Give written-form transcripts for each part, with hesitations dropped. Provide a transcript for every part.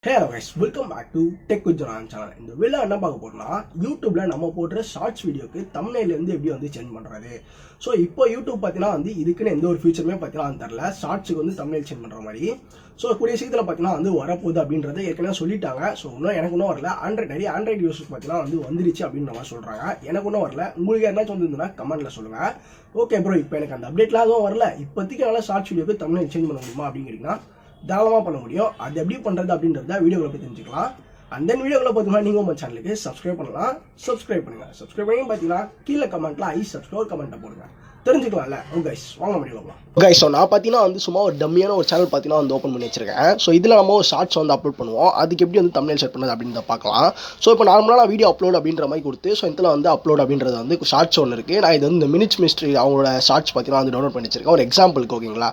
Hello guys, welcome back to TechWithJana channel. இந்த வீடியோல என்ன பார்க்க போறோம்னா YouTubeல நம்ம போடுற ஷார்ட்ஸ் வீடியோக்கு thumbnail இருந்து எப்படி வந்து சேஞ்ச் பண்றது. சோ இப்போ YouTube பாத்தீனா வந்து இதுக்குன்னு எந்த ஒரு ஃபீச்சருமே பாத்தீனா தெரியல. ஷார்ட்ஸ்க்கு வந்து thumbnail சேஞ்ச் பண்ற மாதிரி. சோ கூடிய சீக்கிரத்துல பாத்தீனா வந்து வரப்போகுது அப்படின்றதை ஏற்கனவே சொல்லிட்டாங்க. சோ எனக்கு இன்னும் வரல. Android யூசர்ஸ் பாத்தீனா வந்து வந்துருச்சு அப்படின்ற மாதிரி சொல்றாங்க. எனக்கு இன்னும் வரல. உங்களுக்கு யாராச்சும் வந்திருந்தா கமெண்ட்ல சொல்லுங்க. ஓகே ப்ரோ, இப்போ எனக்கு அந்த அப்டேட்லாம் எதுவும் வரல. இப்போதைக்கு என்னால ஷார்ட்ஸ் வீடியோக்கு thumbnail சேஞ்ச் பண்ண முடியுமா அப்படின்னு கேட்டீங்கன்னா தாராளமாக பண்ண முடியும். அது எப்படி பண்ணுறது அப்படின்றத வீடியோவில் போய் தெரிஞ்சுக்கலாம். அண்ட் தென் வீடியோவில் பார்த்தீங்கன்னா நீங்கள் உங்கள் சேனலுக்கு சப்ஸ்கிரைப் பண்ணலாம். சப்ஸ்கிரைப் பண்ணி பார்த்தீங்கன்னா கீழே கமெண்ட்டில் சப்ஸ்கிரைப் கமெண்ட்டை போடுங்க, தெரிஞ்சுக்கலாம்ல. கைஸ் வாங்க முடியலாம் கைஸ். ஸோ நான் பார்த்தீங்கன்னா வந்து சும்மா ஒரு டம்மியான ஒரு சேனல் பார்த்தீங்கன்னா வந்து ஓப்பன் பண்ணி வச்சிருக்கேன். ஸோ இதில் நம்ம ஒரு ஷார்ட்ஸ் வந்து அப்லோட் பண்ணுவோம். அதுக்கு எப்படி வந்து thumbnail செட் பண்ணுறது அப்படின்னு பார்க்கலாம். ஸோ இப்போ நார்மலாக நான் வீடியோ அப்லோட் அப்படின்ற மாதிரி கொடுத்து ஸோ இதில் வந்து அப்லோட் அப்படின்றது வந்து ஷார்ட்ஸ் ஒன்று இருக்குது. நான் இது வந்து இந்த மினிட்ஸ் மிஸ்ட்ரி அவங்களோட ஷார்ட்ஸ் பார்த்தீங்கன்னா வந்து டவுன்லோட் பண்ணி வச்சிருக்கேன். ஒரு எக்ஸாம்பிளுக்கு ஓகேங்களா,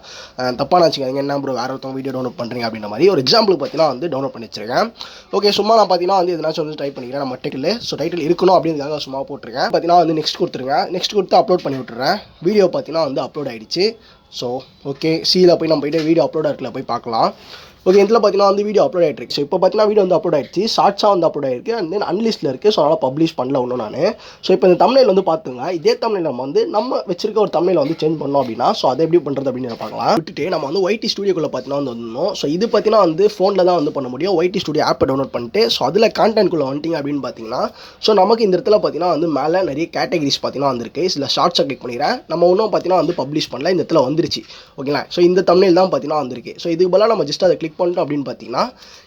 தப்பாக வச்சுக்காதீங்க, என்ன ப்ரோ வேறு ஒருத்தவங்க வீடியோ டவுன்லோட் பண்ணுறீங்க அப்படின்ற மாதிரி ஒரு எக்ஸாம்பிளுக்கு பார்த்தீங்கன்னா வந்து டவுன்லோட் பண்ணி வச்சிருக்கேன். ஓகே, சும்மா நான் பார்த்தீங்கன்னா வந்து எதனாச்சும் வந்து டைப் பண்ணிக்கிறேன் நம்ம டைட்டில். ஸோ டைட்டில் இருக்கணும் அப்படின்றதுக்காக சும்மா போட்டிருக்கேன். பார்த்தீங்கன்னா வந்து நெக்ஸ்ட் கொடுத்துருங்க. நெக்ஸ்ட் கொடுத்து அப்லோட் பண்ணி விட்டுறேன். வீடியோ பார்த்தீங்கன்னா வந்து அப்லோட் ஆகிடுச்சு. ஸோ ஓகே, சீல போய் நம்ம போய்ட்டு வீடியோ அப்லோட் ஆகிருக்கல போய் பார்க்கலாம். ஓகே, இதில் பார்த்தீங்கன்னா வந்து வீடியோ அப்லோட் ஆகிட்டு. ஸோ இப்போ பார்த்தீங்கன்னா வீடியோ வந்து அப்லோட் ஆகிடுச்சு. ஷார்ட்ஸாக வந்து அப்லோட் ஆகிருக்கு. அண்ட் தென் அன்லிஸ்ட்டில் இருக்குது. ஸோ அதனால் பப்ளிஷ் பண்ணல ஒன்றும் நான். ஸோ இப்போ இந்த thumbnail வந்து பார்த்துங்க. இதே thumbnail நம்ம வந்து நம்ம வச்சிருக்க ஒரு thumbnail வந்து சேஞ்ச் பண்ணோம் அப்படின்னா ஸோ அதை எப்படி பண்ணுறது அப்படின்னு பார்க்கலாம். விட்டுட்டு நம்ம வந்து YT ஸ்டுடியோக்குள்ளே பார்த்தீங்கன்னா வந்து வந்துடணும். ஸோ இது பார்த்தீங்கன்னா வந்து ஃபோனில் தான் வந்து பண்ண முடியும். YT ஸ்டுடியோ ஆப்பை டவுன்லோட் பண்ணிட்டு ஸோ அதில் கான்டென்ட்குள்ளே வந்துட்டிங்க அப்படின்னு பார்த்தீங்கன்னா ஸோ நமக்கு இந்த இடத்துல பார்த்தீங்கன்னா வந்து மேலே நிறைய கேட்டகரிஸ் பார்த்தீங்கன்னா வந்துருக்கு. இதில் ஷார்ட்ஸை கிளிக் பண்ணிக்கிறேன். நம்ம இன்னும் பார்த்தீங்கன்னா வந்து பப்ளிஷ் பண்ணல, இந்த இடத்துல வந்துருச்சு. ஓகேங்களா, ஸோ இந்த thumbnail தான் பார்த்தீங்கன்னா வந்திருக்கு. ஸோ இதுக்கு பதிலாக நம்ம ஜஸ்ட் அதை கிளிக் பண்ணிட்டோம் அப்படின்னு பார்த்தீங்கன்னா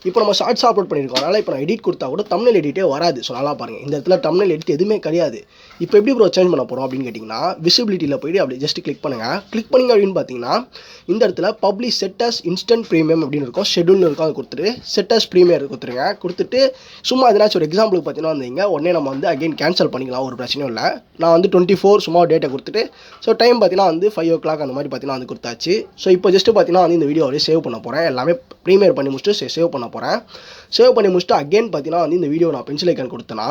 இப்போ நம்ம ஷார்ட்ஸ் அப்லோட் பண்ணியிருக்கோம். அதனால் இப்போ நான் எடிட் கொடுத்தா கூட thumbnail எடிட்டே வராது. ஸோ நல்லா பாருங்கள், இந்த இடத்துல thumbnail எடிட் எதுவுமே கிடையாது. இப்போ எப்படி ப்ரோ சேஞ்ச் பண்ண போகிறோம் அப்படின்னு கேட்டிங்கன்னா விசிபிலிட்டியில் போய்ட்டு அப்படி ஜஸ்ட் கிளிக் பண்ணுங்கள். கிளிக் பண்ணிங்க அப்படின்னு பார்த்தீங்கன்னா இந்த இடத்துல publish set as instant premium அப்படின்னு இருக்கும், ஷெட்யூல்னு இருக்கும். அது கொடுத்துட்டு செட் அஸ் ப்ரீமியர் கொடுத்துருங்க. கொடுத்துட்டு சும்மா எதனாச்சும் ஒரு எக்ஸாம்பிளுக்கு பார்த்தீங்கன்னா வந்தீங்க உடனே நம்ம வந்து அகைன் கேன்சல் பண்ணிக்கலாம், ஒரு பிரச்சனையும் இல்லை. நான் வந்து 24 சும்மா டேட்டை கொடுத்துட்டு ஸோ டைம் பார்த்தீங்கன்னா வந்து 5 o'clock அந்த மாதிரி பார்த்தீங்கன்னா வந்து கொடுத்தாச்சு. ஸோ இப்போ ஜஸ்ட்டு பார்த்தீங்கன்னா வந்து இந்த வீடியோ அப்படியே சேவ் பண்ண போகிறேன். எல்லாமே ப்ரீமியர் பண்ணி முடிச்சுட்டு சேவ் பண்ண போகிறேன். சேவ் பண்ணி முடிச்சுட்டு அகைன் பார்த்தீங்கன்னா வந்து இந்த வீடியோ நான் பென்சில் ஐக்கான் கொடுத்தேன்னா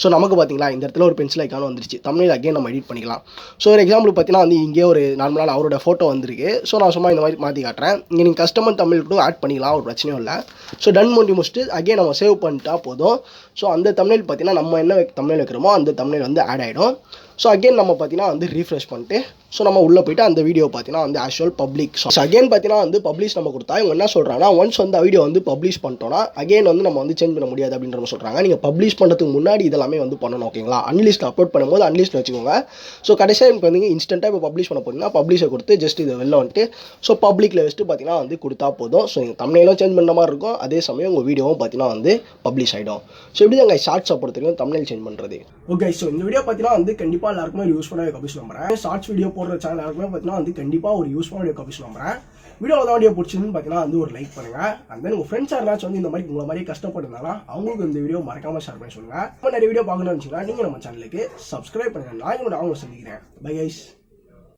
ஸோ நமக்கு பார்த்தீங்களா இந்த இடத்துல ஒரு பென்சில் ஐக்கான் வந்துருச்சு. thumbnail அகைன் நம்ம எடிட் பண்ணிக்கலாம். ஸோ ஒரு எக்ஸாம்பிள் பார்த்தீங்கன்னா வந்து இங்கே ஒரு நார்மலான அவரோட ஃபோட்டோ வந்திருக்கு. ஸோ நான் சும்மா இந்த மாதிரி மாற்றி காட்டுறேன். இங்கே நீங்கள் கஸ்டமர் thumbnail கூட ஆட் பண்ணிக்கலாம், ஒரு பிரச்சனையும் இல்லை. ஸோ டன் பண்ணி முடிச்சுட்டு அகைன் நம்ம சேவ் பண்ணிட்டா போதும். ஸோ அந்த thumbnail பார்த்தீங்கன்னா நம்ம என்ன thumbnail வைக்கிறோமோ அந்த thumbnail வந்து ஆட் ஆகிடும். ஸோ அகைன் நம்ம பார்த்தீங்கன்னா வந்து ரீஃப்ரெஷ் பண்ணிட்டு ஸோ நம்ம உள்ளே போய்ட்டு அந்த வீடியோ பார்த்தீங்கன்னா வந்து ஆஷுவல் பப்ளிக். ஸோ அகைன் பார்த்தீங்கன்னா வந்து பப்ளிஷ் நம்ம கொடுத்தா இவங்க என்ன சொல்கிறாங்கன்னா ஒன்ஸ் வந்து வீடியோ வந்து பப்ளிஷ் பண்ணிட்டோன்னா அகைன் வந்து நம்ம வந்து சேஞ்ச் பண்ண முடியாது அப்படின்ற மாதிரி சொல்கிறாங்க. நீங்கள் பப்ளிஷ் பண்ணுறதுக்கு முன்னாடி இதெல்லாமே வந்து பண்ணணும். ஓகேங்களா, அன்லிஸ்ட்டில் அப்லோட் பண்ணும்போது அன்லிஸ்ட்டில் வச்சுக்கோங்க. ஸோ கடைசியாக இப்போ வந்து இன்ஸ்டன்ட்டாக இப்போ பப்ளிஷ் பண்ண போகிறீங்கன்னா பப்ளிஷை கொடுத்து ஜஸ்ட் இதை வெளில வந்துட்டு ஸோ பப்ளிக்கில் வச்சுட்டு பார்த்தீங்கன்னா வந்து கொடுத்தா போதும். ஸோ நீங்கள் thumbnail சேஞ்ச் பண்ண மாதிரி இருக்கும், அதே சமயம் உங்கள் வீடியோவும் பார்த்தீங்கன்னா வந்து பப்ளிஷ் ஆகிடும். ஸோ இப்படி தாங்க ஷார்ட்ஸை பொறுத்தவரைக்கும் thumbnail சேஞ்ச் பண்ணுறது. ஓகே, ஸோ இந்த வீடியோ பார்த்தீங்கன்னா வந்து கண்டிப்பாக எல்லாருக்குமே யூஸ் பண்ண கபிஸ் நம்புறேன். ஷார்ட்ஸ் வீடியோ போடுற சேனல் எல்லாருக்குமே பார்த்தீங்கன்னா வந்து கண்டிப்பாக ஒரு யூஸ் பண்ண கபிஸ் நம்புறேன். வீடியோ வீடியோ பிடிச்சிருன்னு பார்த்தீங்கன்னா வந்து ஒரு லைக் பண்ணுங்க. அண்ட் தென் உங்கள் ஃப்ரெண்ட்ஸ் யாராச்சும் வந்து இந்த மாதிரி உங்களை மாதிரி கஷ்டப்பட்டுருந்தாலும் அவங்களுக்கு இந்த வீடியோ மறக்காம ஷேர் பண்ணி சொல்லுங்க. நிறைய வீடியோ பார்க்கணும்னு வச்சுக்கலாம், நீங்கள் நம்ம சேனலுக்கு சப்ஸ்கிரைப் பண்ணுங்க. நான் என்னோட அவங்க சந்திக்கிறேன். Bye guys.